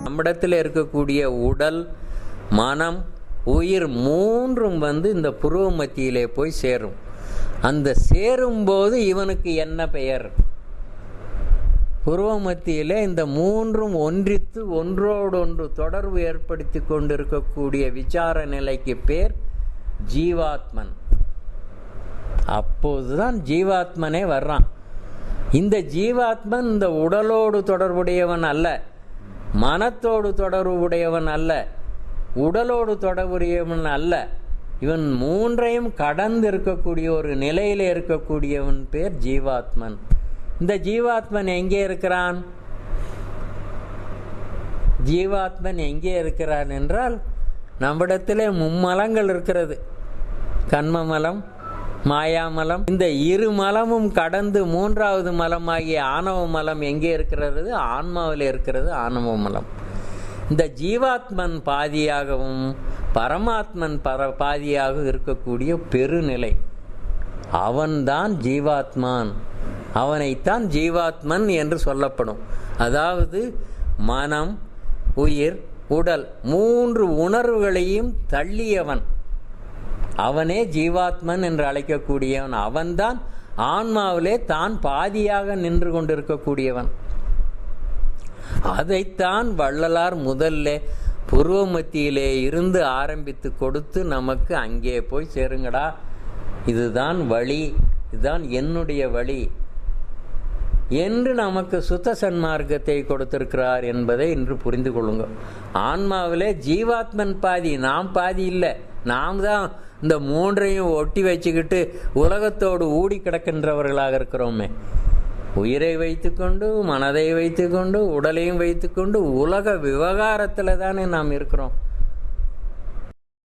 நம்மிடத்தில் இருக்கக்கூடிய உடல், மனம், உயிர் மூன்றும் இந்த புருவ மத்தியிலே போய் சேரும். அந்த சேரும்போது இவனுக்கு என்ன பெயர்? புருவ மத்தியிலே இந்த மூன்றும் ஒன்றித்து ஒன்றோடொன்று தொடர்பு ஏற்படுத்தி கொண்டிருக்கக்கூடிய விசார நிலைக்கு பேர் ஜீவாத்மன். அப்போதுதான் ஜீவாத்மனே வர்றான். இந்த ஜீவாத்மன் இந்த உடலோடு தொடர்புடையவன் அல்ல, மனத்தோடு தொடர்புடையவன் அல்ல, உடலோடு தொடர்புடையவன் அல்ல. இவன் மூன்றையும் கடந்து இருக்கக்கூடிய ஒரு நிலையில் இருக்கக்கூடியவன் பேர் ஜீவாத்மன். இந்த ஜீவாத்மன் எங்கே இருக்கிறான்? ஜீவாத்மன் எங்கே இருக்கிறான் என்றால், நம்மிடத்திலே மும்மலங்கள் இருக்கிறது. கண்மமலம், மாயாமலம். இந்த இரு மலமும் கடந்து மூன்றாவது மலமாகிய ஆணவ மலம் எங்கே இருக்கிறது? ஆன்மாவில் இருக்கிறது ஆணவ மலம். இந்த ஜீவாத்மன் பாதியாகவும் பரமாத்மன் பாதியாக இருக்கக்கூடிய பெருநிலை, அவன்தான் ஜீவாத்மான். அவனைத்தான் ஜீவாத்மன் என்று சொல்லப்படும். அதாவது மனம், உயிர், உடல் மூன்று உணர்வுகளையும் தள்ளியவன், அவனே ஜீவாத்மன் என்று அழைக்கக்கூடியவன். அவன்தான் ஆன்மாவிலே தான் பாதியாக நின்று கொண்டிருக்கக்கூடியவன். அதைத்தான் வள்ளலார் முதல்ல புருவ மத்தியிலே இருந்து ஆரம்பித்து கொடுத்து நமக்கு அங்கே போய் சேருங்கடா, இதுதான் வழி, இதுதான் என்னுடைய வழி என்று நமக்கு சுத்த சன்மார்க்கத்தை கொடுத்திருக்கிறார் என்பதை இன்று புரிந்து கொள்ளுங்க. ஆன்மாவிலே ஜீவாத்மன் பாதி, நாம் பாதி இல்லை. நாம் தான் இந்த மூன்றையும் ஒட்டி வச்சுக்கிட்டு உலகத்தோடு ஊடி கிடக்கின்றவர்களாக இருக்கிறோமே. உயிரை வைத்துக்கொண்டு, மனதை வைத்துக்கொண்டு, உடலையும் வைத்துக்கொண்டு உலக விவகாரத்தில் தானே நாம் இருக்கிறோம்.